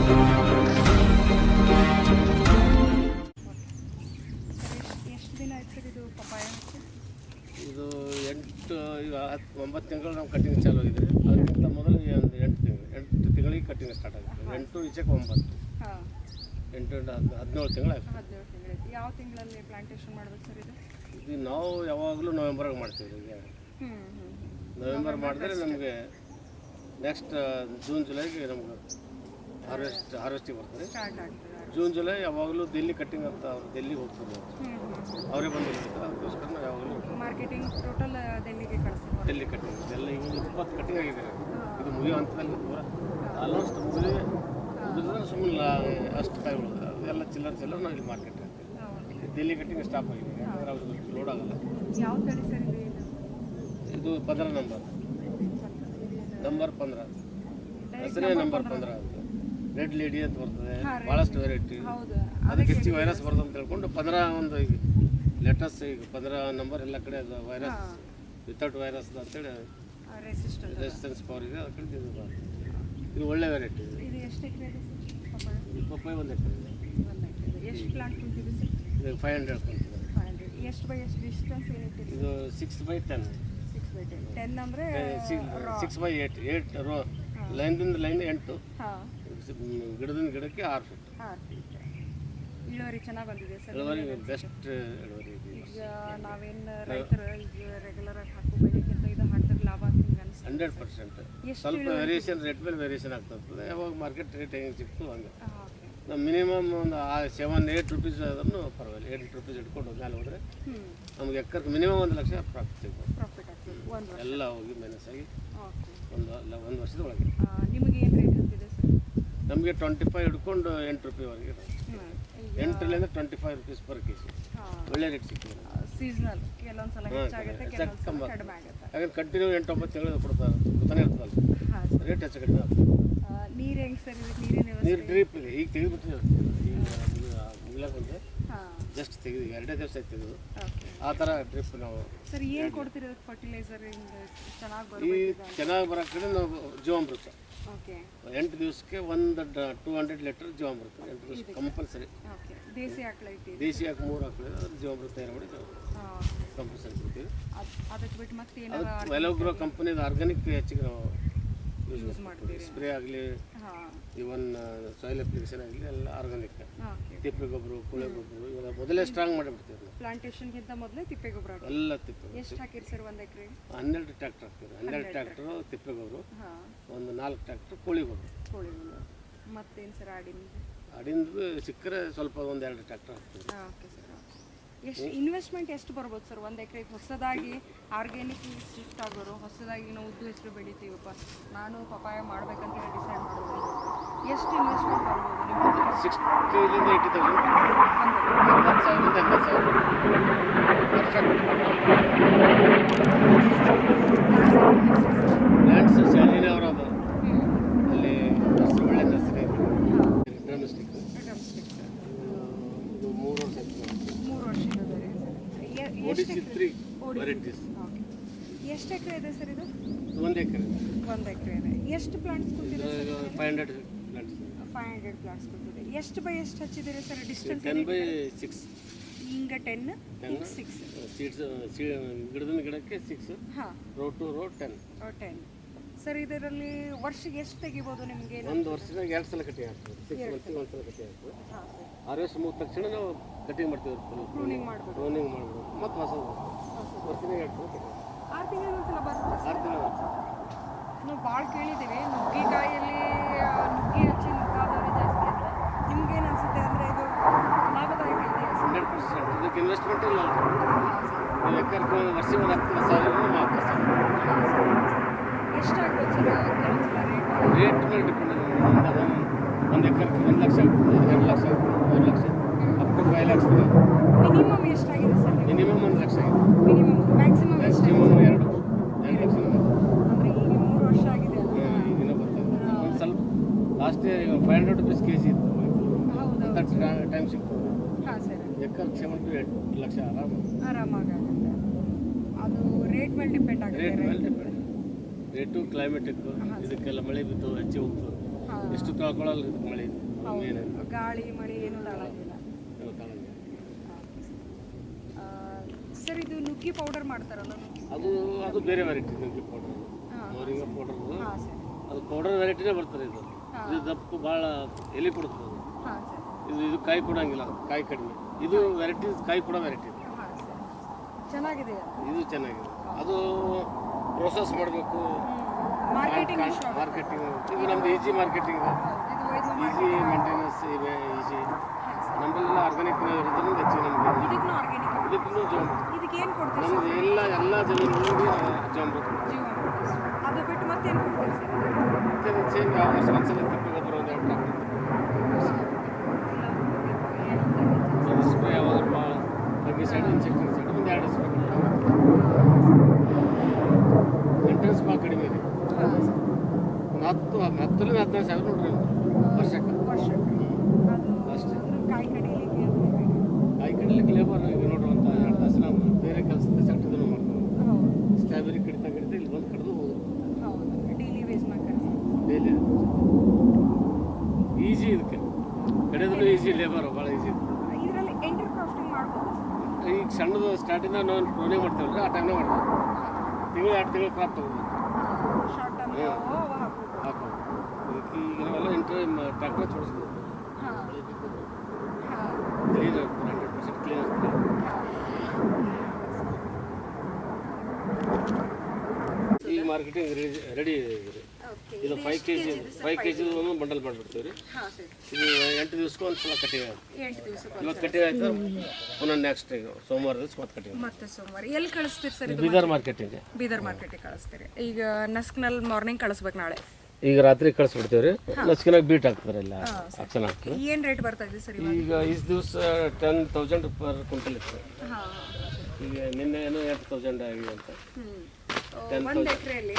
ಎಷ್ಟು ದಿನ ಆಯ್ತು ಸರ್ ಇದು ಪಪಾಯ? ಇದು 9 ತಿಂಗಳು ನಾವು ಕಟ್ಟಿಂಗ್ ಚಾಲು ಆಗಿದೆ. ಅದಕ್ಕಿಂತ ಮೊದಲು ಒಂದು 8 ತಿಂಗಳಿಗೆ ಕಟ್ಟಿಂಗ್ ಸ್ಟಾರ್ಟ್ ಆಗಿದೆ. 8 ಈಚೆಗೆ 9, 8 17 ತಿಂಗಳಾಯ್ತು. 17 ತಿಂಗಳಾಯ್ತು. ಯಾವ ತಿಂಗಳಲ್ಲಿ ಪ್ಲಾಂಟೇಶನ್ ಮಾಡ್ಬೇಕು ಸರ್ ಇದು? ಇದು ನಾವು ಯಾವಾಗಲೂ ನವೆಂಬರ್ಗೆ ಮಾಡ್ತೀವಿ. ಈಗ ನವೆಂಬರ್ ಮಾಡಿದ್ರೆ ನಮಗೆ ನೆಕ್ಸ್ಟ್ ಜೂನ್ ಜುಲೈಗೆ ನಮ್ಗೆ ಹಾರ್ವೆಸ್ಟಿಗೆ ಬರ್ತದೆ. ಸ್ಟಾರ್ಟ್ ಆಗ್ತದೆ. ಜೂನ್ ಜುಲೈ ಯಾವಾಗಲೂ ಡೆಲ್ಲಿ ಕಟ್ಟಿಂಗ್ ಅಂತ ಅವ್ರು ಡೆಲ್ಲಿಗೆ ಹೋಗ್ತಾರೆ, ಅವರೇ ಬಂದಿರ್ತಾರೆ. ಅದಕ್ಕೋಸ್ಕರ ನಾವು ಯಾವಾಗಲೂ ಮಾರ್ಕೆಟಿಂಗ್ ಟೋಟಲ್ ಡೆಲ್ಲಿಗೆ ಕಳಿಸ್ತೀವಿ. ಡೆಲ್ಲಿ ಕಟ್ಟಿಂಗ್ ಎಲ್ಲ ಈಗ 20 ಕಟ್ಟಿಂಗ್ ಆಗಿದೆ. ಇದು ಮುಗಿಯೋ ಹಂತದಲ್ಲಿ ಪೂರ ಆಲ್ಮೋಸ್ಟ್ ಮುಗಿದ್ರೆ ಸುಮ್ಮನೆ ಅಷ್ಟು ಕಾಯಿ ಉಳಿದ್ರೆ ಅದೆಲ್ಲ ಚಿಲ್ಲರ್ ನಾವು ಇಲ್ಲಿ ಮಾರ್ಕೆಟ್ ಹಾಕ್ತೀವಿ. ಡೆಲ್ಲಿ ಕಟ್ಟಿಂಗ್ ಸ್ಟಾಪ್ ಆಗಿದೆ, ಯಾಕಂದ್ರೆ ಅವ್ರಿಗೆ ಲೋಡ್ ಆಗಲ್ಲ. ಯಾವ ತಳಿ ಸರ್ ಇದು? ಇದು 15 ನಂಬರ್ 15 ಹೆಸರೇ ನಂಬರ್ 15 ಅಂತ. ರೆಡ್ ಲೇಡಿ ಅಂತ ಬರ್ತದೆ, ಭಾಳಷ್ಟು ವೆರೈಟಿ. ಅದಕ್ಕೆ ಹೆಚ್ಚಿಗೆ ವೈರಸ್ ಬರ್ತದೆ ಅಂತ ಹೇಳ್ಕೊಂಡು 15 ಒಂದು ಈಗ ಲೇಟೆಸ್ಟ್ ಈಗ 15 ನಂಬರ್ ಎಲ್ಲ ಕಡೆ ಅದು ವೈರಸ್ ವಿತೌಟ್ ವೈರಸ್ ಅಂತೇಳಿ ರೆಸಿಸ್ಟೆನ್ಸ್ ಪವರ್ ಇದೆ. ಅದಕ್ಕೆ ಇದು ಒಳ್ಳೆ ವೆರೈಟಿ. ಇದು ಎಷ್ಟು ಎಕರೆ ಇದೆ ಸರ್? ಇದು ಪಪ್ಪಾಯ 1 ಎಕರೆ ಇದೆ. ಎಷ್ಟು ಪ್ಲಾಂಟ್ ಕುಂತಿದೆ ಸರ್? ಇದು 500 ಕುಂತಿದೆ. 500. ಎಷ್ಟು ಬೈ ಎಷ್ಟು ಡಿಸ್ಟೆನ್ಸ್ ಏನಿಟ್ಟಿದೆ? ಇದು 6/10. 6/10. 10 ಅಂದರೆ 6/8. 8 ರೋ ಲೈನ್ದಿಂದ ಲೈನ್ 8, ಗಿಡದಿಂದ ಗಿಡಕ್ಕೆ 6 ಫೀಟ್. 6 ಫೀಟ್. ಇಳುವರಿ ಚೆನ್ನಾಗಿ ಬಂದಿದೆ ಸರ್. ಇಳುವರಿ ಬೆಸ್ಟ್ ಇಳುವರಿ ಇದೆ. ಈಗ ನಾವೇನು ರೈತರು ಈಗ ರೆಗ್ಯುಲರ್ ಆಗಿ ಹಾಕೋ ಬೆಳೆಗಿಂತ ಇದು ಹಾಕಿದ್ರೆ ಲಾಭ ಅಂತ ನಿಮ್ಗೆ ಅನಿಸ್ತದೆ? 100%. ಸ್ವಲ್ಪ ವೇರಿಯೇಷನ್ ರೇಟ್ ಮೇಲೆ ವೇರಿಯೇಷನ್ ಆಗ್ತದೆ. ಯಾವಾಗ ಮಾರ್ಕೆಟ್ ರೇಟ್ ಹೆಂಗೆ ಸಿಕ್ತು ಹಂಗೆ. ನಮ್ಮ ಮಿನಿಮಮ್ ಒಂದು 7-8 ರುಪೀಸ್ ಆದ್ರೂ ಪರವಾಗಿಲ್ಲ. 8 ರುಪೀಸ್ ಇಟ್ಕೊಂಡು ಮೇಲೆ ಹೋದರೆ ನಮ್ಗೆ ಎಕರ್ಗೆ ಮಿನಿಮಮ್ 1 ಲಕ್ಷ ಪ್ರಾಫಿಟ್ ಸಿಗ್ಬೋದು. ಪ್ರಾಫಿಟ್ ಆಗ್ತದೆ. ಎಲ್ಲ ಹೋಗಿ ಮೈನಸ್ ಆಗಿ ಒಂದು ವರ್ಷದ ಒಳಗೆ. ನಿಮಗೆ ಏನು ರೇಟ್ ಇರ್ತಿದೆ ಸರ್? ನಮಗೆ 25 ಹಿಡ್ಕೊಂಡು 8 ರೂಪಾಯಿವರೆಗೆ 8ರಿಂದ 25 ರೂಪೀಸ್ ಪರ್ ಕೆಜಿ ಒಳ್ಳೆ ರೇಟ್ ಸಿಗ್ತದೆ. ಸೀಸನಲ್ ಕೆಲವೊಂದು ಸಲ ಹೆಚ್ಚಾಗುತ್ತೆ, ಕೆಲವೊಂದು ಸಲ ಕಡಿಮೆ ಆಗುತ್ತೆ. ಯಾಕಂದ್ರೆ ಕಂಟಿನ್ಯೂ 8-9 ತಿಂಗಳು ಕೊಡ್ತಾನೆ ಇರ್ತದಲ್ಲ, ರೇಟ್ ಹೆಚ್ಚು ಕಡಿಮೆ ಆಗ್ತದೆ. ನೀರು ಹೆಂಗೆ ಸರ್? ನೀರಿನ ನೀರು ಡ್ರಿಪ್ ಇದೆ. ಈಗ ತೆಗೆದುಬಿಟ್ಟು ಈಗ ಬಂದೆ ಜಸ್ಟ್ ತೆಗೆದು 2 ದಿವಸ ಆಯ್ತು ತೆಗೆದು. ಆ ಥರ ಡ್ರಿಪ್ ನಾವು ಸರ್ ಏನು ಕೊಡ್ತೀರಿ ಫರ್ಟಿಲೈಸರ್ ಈ ಚೆನ್ನಾಗಿ ಬರೋ ಕಡೆ ನಾವು ಜೀವಾಮೃತ 8 ದಿವಸಕ್ಕೆ ಒಂದು 200 ಲೀಟರ್ ಜೀವಾಮೃತ 8 ದಿವಸ ಕಂಪಲ್ಸರಿ. ದೇಸಿ ಆಕಳ ಇಟ್ಟಿದ್ದೀವಿ. ದೇಸಿ ಹಾಕಿ 3 ಹಾಕಿ ಅದ್ರ ಜೀವಾಮೃತ ತಯಾರು ಮಾಡಿ ಕಂಪಲ್ಸರಿ ಕೊಡ್ತೀವಿ. ಅದಕ್ಕೆ ಬಿಟ್ಟು ಮತ್ತೆ ಏನಾದ್ರು ವೆಲೋಗ್ರೋ ಕಂಪನಿದು ಆರ್ಗ್ಯಾನಿಕ್ ಹೆಚ್ಚಿಗೆ ನಾವು ಯೂಸ್ ಮಾಡ್ತೀವಿ. ಸ್ಪ್ರೇ ಆಗಲಿ ಇವನ್ ಸಾಯಿಲ್ ಅಪ್ಲಿಕೇಶನ್ ಆಗಲಿ ಎಲ್ಲ ಆರ್ಗಾನಿಕ್. ತಿಪ್ಪೆ ಗೊಬ್ಬರ, ಕುಳೆ ಗೊಬ್ಬರ ಇವೆಲ್ಲ ಮೊದಲೇ ಸ್ಟ್ರಾಂಗ್ ಮಾಡಿಬಿಡ್ತೀವಿ. ಪ್ಲಾಂಟೇಶನ್ಗಿಂತ ಮೊದಲೇ ತಿಪ್ಪೆ ಗೊಬ್ಬರ ಎಲ್ಲ ತಿಪ್ಪೆ. ಎಷ್ಟು ಹಾಕಿರಿ ಸರ್ 1 ಎಕರೆ? 12 ಟ್ರ್ಯಾಕ್ಟರ್ ಹಾಕ್ತೀವಿ. 12 ಟ್ರ್ಯಾಕ್ಟರ್ ತಿಪ್ಪೆ ಗೊಬ್ಬರ, ಒಂದು 4 ಟ್ರ್ಯಾಕ್ಟರ್ ಕೋಳಿ ಗೊಬ್ಬರ. ಮತ್ತೇನು ಸರ್ ಅಡಿಂದು ಸಿಕ್ಕರೆ ಸ್ವಲ್ಪ ಒಂದು 2 ಟ್ರ್ಯಾಕ್ಟರ್ ಹಾಕ್ತೀವಿ. Okay sir. ಎಷ್ಟು ಇನ್ವೆಸ್ಟ್ಮೆಂಟ್ ಎಷ್ಟು ಬರ್ಬೋದು ಸರ್ 1 ಎಕರೆಗೆ? ಹೊಸದಾಗಿ ಆರ್ಗ್ಯಾನಿಕ್ ಶಿಫ್ಟ್ ಆಗೋರು, ಹೊಸದಾಗಿ ನಾವು ಉದ್ದು ಹೆಸರು ಬೆಳಿತೀವಪ್ಪ, ನಾನು ಪಪಾಯ ಮಾಡ್ಬೇಕಂತ ಡಿಸೈಡ್ ಮಾಡೋದು, ಎಷ್ಟು ಇನ್ವೆಸ್ಟ್ಮೆಂಟ್ ಬರ್ಬೋದು ನಿಮಗೆ? 60,000 to 80,000. 10,000 ಲ್ಯಾಂಡ್ಸ್ ಸ್ಯಾಲಿನೇ ಅವರದು. ಅಲ್ಲಿ ನರ್ಸರಿ ಒಳ್ಳೆ ನರ್ಸರಿ ಇದೆ. ಡ್ರಮ್ಸ್ಟಿಕ್ ಇದು 3 ವರ್ಷ ಆಯ್ತು. 3 ವರ್ಷ ODC3 ವೆರೈಟೀಸ್. ಎಷ್ಟು ಎಕರೆ ಇದೆ ಸರ್ ಇದು? 1 ಎಕರೆ. 1 ಎಕರೆ ಇದೆ. ಎಷ್ಟು ಪ್ಲಾಂಟ್ಸ್ ಕೊಟ್ಟಿದ್ದೀರಿ? 500 ಪ್ಲಾಂಟ್ಸ್. 500 ಪ್ಲಾಂಟ್ಸ್ ಕೊಟ್ಟಿದ್ದೀರಿ. ಎಷ್ಟು ಬೈ ಎಷ್ಟು ಹಚ್ಚಿದ್ದೀರಿ ಸರ್? ಡಿಸ್ಟೆನ್ಸ್ 10/6. ಹಿಂಗ 10 6 ಸೀಡ್ಸ್ ಗಿಡದಿಂದ ಗಿಡಕ್ಕೆ 6, ರೋ ಟು ರೋ 10. ಸರ್ ಇದರಲ್ಲಿ ವರ್ಷಕ್ಕೆ ಎಷ್ಟು ತೆಗಿಬೋದು ನಿಮಗೆ? ಒಂದು ವರ್ಷದಾಗ 2 ಸಲ ಕಟಿಂಗ್ ಆಗ್ತದೆ. 6 ಮಂತ್ಸಿಗೆ 1 ಸಲ ಕಟಿಂಗ್ ಆಗ್ತದೆ. ಹಾರ್ವೆಸ್ಟ್ ಮುಗಿದ ತಕ್ಷಣ ನಾವು ಕಟಿಂಗ್ ಮಾಡ್ತೀವಿ. ಪ್ರೂನಿಂಗ್ ಮಾಡ್ಬೋದು ಮತ್ತು ಹೊಸ ವರ್ಷದಾಗ 2 ಸಲ ಕಟಿಂಗ್. 6 ತಿಂಗಳಿಗೆ ಒಂದ್ಸಲ ಬರುತ್ತೆ. 6 ತಿಂಗಳು ನಾವು ಭಾಳ ಕೇಳಿದ್ದೀವಿ ನುಗ್ಗಿಕಾಯಲ್ಲಿ ನುಗ್ಗಿ ಹಚ್ಚಿ ನುಗ್ಗಾದವರೇ ಜಾಸ್ತಿ ಅಂತ. ನಿಮ್ಗೇನು ಅನಿಸುತ್ತೆ ಅಂದರೆ ಇದು ಲಾಭದಾಯಕ ಇದೆಯಾ? 100%. ಇದಕ್ಕೆ ಇನ್ವೆಸ್ಟ್ಮೆಂಟ್ ಇಲ್ಲ. ನೀವು ಎಕರ್ಗೆ ವರ್ಷಕ್ಕೆ 10,000 ಹಾಕ್ತೀವಿ. ಎಷ್ಟಾಗ್ಬೋದು ಸರ್ ಕೆಲವೊಂದ್ಸಲ ರೇಟ್ ಮೇಲೆ ಡಿಪೆಂಡ್. 1 ಎಕರ್ಗೆ 1 ಲಕ್ಷ ಆಗ್ತದೆ, 2 ಲಕ್ಷ ಆಗ್ತದೆ, 3 lakh, up to 5 lakh. Minimum ಎಷ್ಟಾಗಿದೆ ಸರ್? ಮಿನಿಮಮ್ 1 ಲಕ್ಷ ಆಗಿದೆ. ಮಿನಿಮಮ್ ಮ್ಯಾಕ್ಸಿಮಮ್ ಎಷ್ಟು? 2 ಲಕ್ಷ. ಅಂದರೆ ಈಗ 3 ವರ್ಷ ಆಗಿದೆ. ಈಗಿನ ಬರ್ತದೆ. ಒಂದು ಸ್ವಲ್ಪ ಲಾಸ್ಟ್ 500 ರೂಪೀಸ್ ಕೆಜಿ ಇತ್ತು. ಅಂತ ಟೈಮ್ ಸಿಗ್ತದೆ. ಹಾಂ ಸರ್. ಎಕರ್ಗೆ 7 to 8 ಲಕ್ಷ ಆರಾಮಾಗುತ್ತೆ. ಅದು ರೇಟ್ ಮೇಲೆ ಡಿಪೆಂಡ್ ಆಗುತ್ತೆ. ರೇಟ್ ಮೇಲೆ ಡಿಪೆಂಡ್. ರೇಟು ಕ್ಲೈಮೇಟಿಕ್ಕು ಇದಕ್ಕೆಲ್ಲ ಮಳೆ ಬಿದ್ದು ಹೆಚ್ಚಿ ಹೋಗ್ತದೆ. ಎಷ್ಟು ತಗೊಳ್ಳಲ್ಲ ಇದು ಮಳೆ ಹೌದು ಗಾಳಿ ಮಳೆ ಏನೂ ತಾಳಂಗಿಲ್ಲ. ಸರ್ ಇದು ನುಗ್ಗಿ ಪೌಡರ್ ಮಾಡ್ತಾರಲ್ಲ ಅದು ಅದು ಬೇರೆ ವೆರೈಟಿ ನುಗ್ಗಿ ಪೌಡರ್, ಮೋರಿಂಗ ಪೌಡರ್, ಹಾಂ ಸರ್. ಅದು ಪೌಡರ್ ವೆರೈಟಿನೇ ಬರ್ತದೆ. ಇದು ದಪ್ಪು ಭಾಳ ಎಲೆ ಕೊಡ್ತದೆ. ಹಾಂ ಸರ್. ಇದು ಕಾಯಿ ಕೊಡಂಗಿಲ್ಲ, ಕಾಯಿ ಕಡಿಮೆ. ಇದು ವೆರೈಟಿ ಕಾಯಿ ಕೊಡೋ ವೆರೈಟಿ. ಹಾಂ ಸರ್, ಚೆನ್ನಾಗಿದೆ ಇದು ಚೆನ್ನಾಗಿದೆ. ಅದು ಪ್ರೊಸೆಸ್ ಮಾಡಬೇಕು, ಮಾರ್ಕೆಟಿಂಗ್. ಇದು ನಮ್ದು ಈಜಿ ಮಾರ್ಕೆಟಿಂಗ್, ಈಜಿ ಮೇಂಟೆನೆನ್ಸ್ ಇವೆ, ಈಜಿ. ನಮ್ಮಲ್ಲೆಲ್ಲ ಆರ್ಗ್ಯಾನಿಕ್ ಇರೋದ್ರಿಂದ ಹೆಚ್ಚು ನಮಗೆ. ಇದಕ್ಕೂ ಆರ್ಗ್ಯಾನಿಕ್, ಇದಕ್ಕೂ ಜೋಂಬ, ಇದಕ್ಕೆ ಏನು ಕೊಡ್ತೀವಿ ನಮ್ದು ಎಲ್ಲ ಜಮೀನುಗಳಿಗೆ ಜೋಂಬ. ಅದು ಬಿಟ್ಟು ಮತ್ತೇನು ಕೊಡ್ತೀವಿ ಸರ್? ಮತ್ತೆ ಸೇಮ್ ಯಾವ ವರ್ಷ ಒಂದ್ಸಲ ತಿಪ್ಪೆ ಗೊಬ್ಬರ ಒಂದು 2 ಟ್ರಾಕ್ಟರ್ ಸ್ಪ್ರೇ ಯಾವಾಗ ಭಾಳ ಫಂಗಿಸೈಡ್, ಇನ್ಸೆಕ್ಟಿಸೈಡ್ ಒಂದು 2 ಸ್ಪ್ರೇ. ಮೇಂಟೆನೆನ್ಸ್ ಭಾಳ ಕಡಿಮೆ ಇದೆ. ಒಂದು 10,000 15,000 ನೋಡ್ರಿ ವರ್ಷಕ್ಕೆ. ಅಷ್ಟೇ. ಕಾಯಿ ಕಡಿಲಿಕ್ಕೆ ಲೇಬರ್ ಈಗ ನೋಡ್ರಿ ಒಂದು 2 ತಾಸು ನಾವು ಬೇರೆ ಕೆಲಸದ ಸೆಟ್ ಇದನ್ನು ಮಾಡ್ತೀವಿ. ಸ್ಟ್ರಾಬೆರಿ ಕಡಿತಾ ಇಲ್ಲಿ ಬಂದು ಕಡಿದು ಹೋಗೋದು. ಡೈಲಿ ವೇಸ್ ಮಾಡ್ತಾರೆ. ಡೈಲಿ ಈಜಿ, ಇದಕ್ಕೆ ಕಡಿಯೋದು ಈಜಿ, ಲೇಬರ್ ಭಾಳ ಈಜಿ. ಇದರಲ್ಲಿ ಎಂಟರ್ ಕ್ರಾಫ್ಟಿಂಗ್ ಮಾಡ್ಬೋದು. ಈಗ ಸಣ್ಣದು ಸ್ಟಾರ್ಟಿಂದ ನಾವು ಟ್ರೋನಿಂಗ್ ಮಾಡ್ತೀವಲ್ಲ, ಆ ಟೈಮ್ನಾಗ ಮಾಡ್ಬೋದು. ತಿಂಗಳು 2 ತಿಂಗಳು ಕ್ರಾಪ್ ತೊಗೊಬೋದು. ಶಾರ್ಟ್ ಟರ್ಮ್ ಹಾಕೋದು. ಇದಕ್ಕೆ ಈಗ ನಾವೆಲ್ಲ ಟ್ರ್ಯಾಕ್ಟರ್ ಚೋಡಿಸ್ಬೋದು. Clean 100% clean. ಈಗ ಮಾರ್ಕೆಟಿಂಗ್ ರೆಡಿ ಇದೆ. ಇದು 5 kg ಒಂದು ಬಂಡಲ್ ಮಾಡಿಬಿಡ್ತೀವಿ ರೀ. ಇದು 8 ದಿವಸಕ್ಕೆ ಒಂದು ಸಲ ಕಟ್ಟಿಂಗ್ ಆಗುತ್ತೆ. ಇವತ್ತು ಕಟ್ಟಿಂಗ್ ಆಯ್ತು, ಒಂದೊಂದು ನೆಕ್ಸ್ಟ್ ಈಗ ಸೋಮವಾರ ದಿವಸ ಮತ್ತೆ ಕಟ್ಟಿಂಗ್. ಮತ್ತೆ ಸೋಮವಾರ ಎಲ್ಲಿ ಕಳಿಸ್ತೀರಿ ಸರ್? ಬೀದರ್ ಮಾರ್ಕೆಟಿಂಗ್. ಬೀದರ್ ಮಾರ್ಕೆಟಿಗೆ ಕಳಿಸ್ತೀರಿ. ಈಗ ನಸ್ಕ್ನಲ್ಲಿ ಮಾರ್ನಿಂಗ್ ಕಳಿಸ್ಬೇಕು, ನಾಳೆ ಈಗ ರಾತ್ರಿ ಕಳಿಸ್ಬಿಡ್ತೀವಿ ರೀ. ನಸ್ಕಿನಾಗ ಬೀಟ್ ಹಾಕ್ತಾರೆ, ಎಲ್ಲ ಆಪ್ಷನ್ ಹಾಕ್ತಾರೆ. ಏನು ರೇಟ್ ಬರ್ತಾ ಇದೆ ಸರ್ ಈಗ ಇಷ್ಟು ದಿವಸ 10,000 ಪರ್ ಕ್ವಿಂಟಲ್ ಇತ್ತು. ಈಗ ನಿನ್ನೆ ಏನೋ 8,000 ಆಗಿದೆ ಅಂತ. 1 ಎಕರೆಯಲ್ಲಿ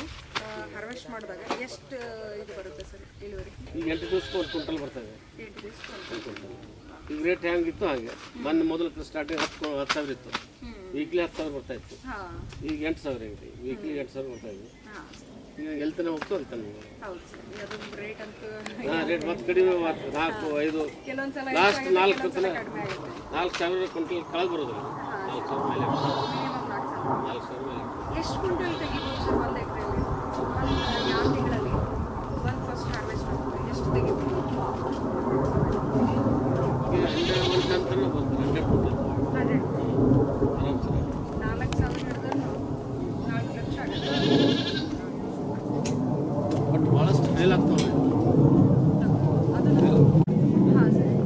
ಹಾರ್ವೆಸ್ಟ್ ಮಾಡಿದಾಗ ಎಷ್ಟು ಇದು ಬರುತ್ತೆ ಸರ್ ಇಳುವರಿ? ಈಗ 8 ದಿವಸಕ್ಕೆ 1 ಕ್ವಿಂಟಲ್ ಬರ್ತದೆ. 8 ದಿವಸಕ್ಕೆ 1 ಕ್ವಿಂಟಲ್. ಈಗ ರೇಟ್ ಹೆಂಗಿತ್ತು ಹಾಗೆ. ಮೊದಲು ಸ್ಟಾರ್ಟಿಂಗ್ 10,000 ಇತ್ತು, ವೀಕ್ಲಿ 10,000 ಬರ್ತಾ ಇತ್ತು. ಈಗ 8,000 ಆಗಿದೆ. ವೀಕ್ಲಿ 8,000 ಬರ್ತಾ ಇದೆ. ಈಗ ಎಲ್ತಾನೆ ಹೋಗ್ತು ಅಲ್ತಾನೆ. ರೇಟ್ ಮತ್ತೆ ಕಡಿಮೆ 4, 5, ಲಾಸ್ಟ್ 4,000 ಕ್ವಿಂಟಲ್ ಕೆಳಗೆ ಬರೋದಿಲ್ಲ. 4,000 ಮೇಲೆ, 4,000 ಮೇಲೆ. ಎಷ್ಟು ಕ್ವಿಂಟಲ್ ತೆಗಿಬೋದು ಸರ್ 1 ಎಕರೆಯಲ್ಲಿ? ಯಾವ ತಿಂಗಳಲ್ಲಿ ಒಂದು ಫಸ್ಟ್ ಹಾರ್ವೆಸ್ಟ್ ಮಾಡ್ತಾರೆ ಎಷ್ಟು ತೆಗಿಬೋದು? ಈಗ 100 ನಂತರ ಬಂತು 100 ಕ್ವಿಂಟಲ್ ಆರಾಮ್ ಸರ್. 4,000 ಹಿಡಿದ್ರು 4 ಲಕ್ಷ ಆಗುತ್ತೆ. ಬಟ್ ಭಾಳಷ್ಟು ಫೇಲ್ ಆಗ್ತವೆ.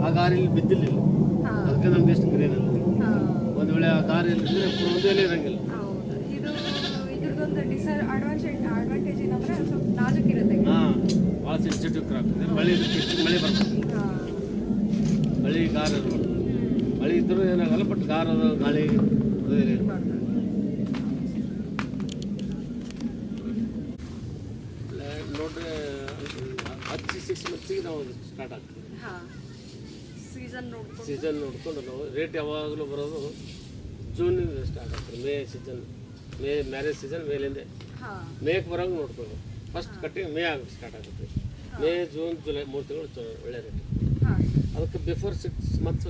ಆ ಗಾರಿಯಲ್ಲಿ ಬಿದ್ದಿಲ್ಲ, ಅದಕ್ಕೆ ನಮ್ಗೆ ಎಷ್ಟು ಗ್ರೇನ್ ಇಲ್ಲ. ಒಂದು ವೇಳೆ ಆ ಗಾರಿಯಲ್ಲಿ ಒಂದು ಎಲೆ ಇರಂಗಿಲ್ಲ. ಇದ್ರದ್ದೊಂದು ಅಡ್ವಾಂಟೇಜ್ ಏನಂದ್ರೆ ಸ್ವಲ್ಪ ನಾಜೂಕಿರುತ್ತೆ. ಭಾಳ ಸೆನ್ಸಿಟಿವ್ ಕ್ರಾಪ್ ಇದೆ. ಮಳೆ ಬರ್ತದೆ, ಮಳೆ ಗಾರ ಇರ್ಬಾರ್ದು. ಮಳೆ ಇದ್ದರೂ ಏನಾಗಲ್ಲ, ಬಟ್ ಗಾರದ ಗಾಳಿ ನೋಡ್ರಿ 6 ಮಂತ್ಸಿಗೆ ನಾವು ಸ್ಟಾರ್ಟ್ ಆಗ್ತೀವಿ. ಸೀಸನ್ ನೋಡ್ಕೊಂಡು ನಾವು ರೇಟ್ ಯಾವಾಗಲೂ ಬರೋದು ಜೂನಿಂದ ಸ್ಟಾರ್ಟ್ ಆಗ್ತದೆ. ಮೇ ಮ್ಯಾರೇಜ್ ಸೀಸನ್ ಮೇಲಿಂದ ಮೇಗೆ ಬರೋಂಗೆ ನೋಡ್ಕೊಂಡು ಫಸ್ಟ್ ಕಟ್ಟಿಂಗ್ ಮೇ ಆಗೋಕ್ಕೆ ಸ್ಟಾರ್ಟ್ ಆಗುತ್ತೆ. ಮೇ, ಜೂನ್, ಜುಲೈ 3 ತಿಂಗಳು ಒಳ್ಳೆ ರೇಟ್. ಅದಕ್ಕೆ ಬಿಫೋರ್ 6 ಮಂತ್ಸ್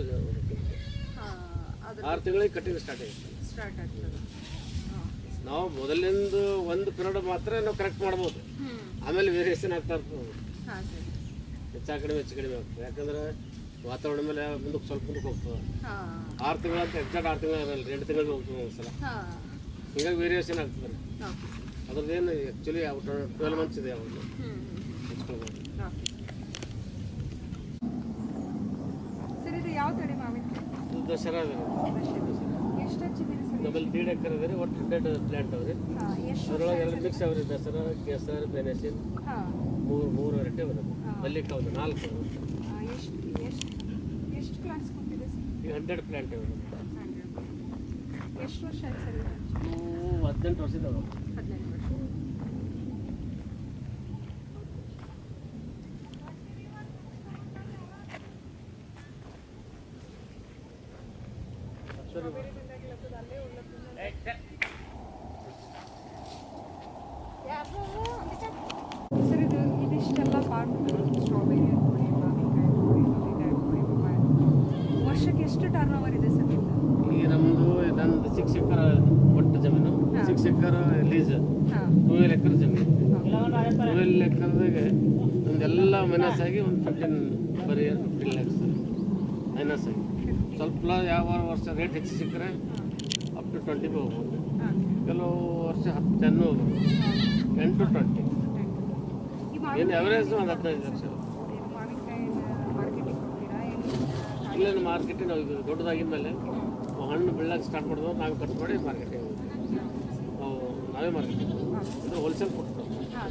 6 ತಿಂಗಳಿಗೆ ಕಟ್ಟಿಂಗ್ ಸ್ಟಾರ್ಟ್ ಆಗುತ್ತೆ. ನಾವು ಮೊದಲಿಂದ ಒಂದು ಪಿರಿಯಡ್ ಮಾತ್ರ ನಾವು ಕರೆಕ್ಟ್ ಮಾಡ್ಬೋದು, ಆಮೇಲೆ ವೇರಿಯೇಷನ್ ಆಗ್ತಾ ಇರ್ತದೆ. ಹೆಚ್ಚು ಕಡಿಮೆ ಆಗ್ತದೆ. ಯಾಕಂದ್ರೆ ವಾತಾವರಣ ಮೇಲೆ ಸ್ವಲ್ಪ ಮುಂದಕ್ಕೆ ಹೋಗ್ತದೆ. 6 ತಿಂಗಳು ಅಂತ ಎಕ್ಸಾಕ್ಟ್ 6 ತಿಂಗಳು ಇರಲ್ಲ, 2 ತಿಂಗಳಿಗೆ ಹೋಗ್ತದೆ ಒಂದ್ಸಲ. ಹೀಗಾಗಿ ವೇರಿಯೇಷನ್ ಆಗ್ತದೆ. ಅದ್ರದ್ದೇನು ಆ್ಯಕ್ಚುಲಿ 12 ಮಂತ್ಸ್ ಇದೆ ಯಾವಾಗ ಹೆಚ್ಕೊಳ್ಬೋದು. ಸರ್ ಇದು ಯಾವ ತಳಿ ಮಾವಿನಕಾಯಿ? ಇದು ದಸರಾ ಇದೆ. ಎಷ್ಟು ಹಚ್ಚಿದ್ದೀರಿ ಸರ್? ನಮ್ಮಲ್ಲಿ 3 ಎಕರೆ ಇದೆ. ಒಟ್ಟು 100 ಪ್ಲಾಂಟ್ ಅವ್ರಿ. ಅದರೊಳಗೆ 2 ಮಿಕ್ಸ್ ಅವ್ರಿ. ದಸರಾ, ಕೇಸರ್, ಬೆನೆಸಿನ್, 3 ವೆರೈಟಿ ಬರುತ್ತೆ. ಮಲ್ಲಿಕ ಒಂದು 4 ಎಷ್ಟು ಪ್ಲಾಂಟ್ಸ್ ಕೊಟ್ಟಿದೆ ಸರ್? ಈಗ 100 ಪ್ಲಾಂಟ್ ಇವೆ. ಎಷ್ಟು ವರ್ಷ ಆಯ್ತು ಸರ್? 18 ವರ್ಷದ. 18 ವರ್ಷ. ಸರ್ ಇದಿಷ್ಟೆಲ್ಲ ಫಾರ್ಮ್ ಸ್ಟ್ರಾಬೆರಿ ಲೀಸ್ ಹಾಂ 12 ಎಕರೆ ಜಮೀನು 12 ಎಕರೆದಾಗೆ ನಮ್ದೆಲ್ಲ ಮೈನಸ್ ಆಗಿ ಒಂದು 15 ಬರೀ 15 ಲ್ಯಾಕ್ಸ್ ಮೈನಸ್ ಆಗಿ ಸ್ವಲ್ಪ ಯಾವ ವರ್ಷ ರೇಟ್ ಹೆಚ್ಚು ಸಿಕ್ಕರೆ ಅಪ್ ಟು 20 ಹೋಗ್ಬೋದು, ಹಾಂ ಕೆಲವು ವರ್ಷ 10 ಹೋಗ್ಬೋದು, 10 to 20 ಈ ಏನು ಅವರೇಜ್ ಒಂದು 15 ಲಕ್ಷ. ಮಾವಿನಕಾಯಿ ಮಾರ್ಕೆಟಿಗೆ ಕೊಡ್ತೀರಾ ಏನು? ಇಲ್ಲೇನು ಮಾರ್ಕೆಟಿಗೆ ನಾವು ಇದು ದೊಡ್ಡದಾಗಿದ್ದ ಮೇಲೆ ಹಣ್ಣು ಬೆಳ್ಳಕ್ಕೆ ಸ್ಟಾರ್ಟ್ ಮಾಡಿದ್ರು ನಾವೇ ಕಟ್ ಮಾಡಿ ಮಾರ್ಕೆಟಿಗೆ ನಾವು ನಾವೇ ಮಾರ್ಕೆಟಿಗೆ ಇದು ಹೋಲ್ಸೇಲ್ ಕೊಡ್ತೀವಿ. ಹಾಂ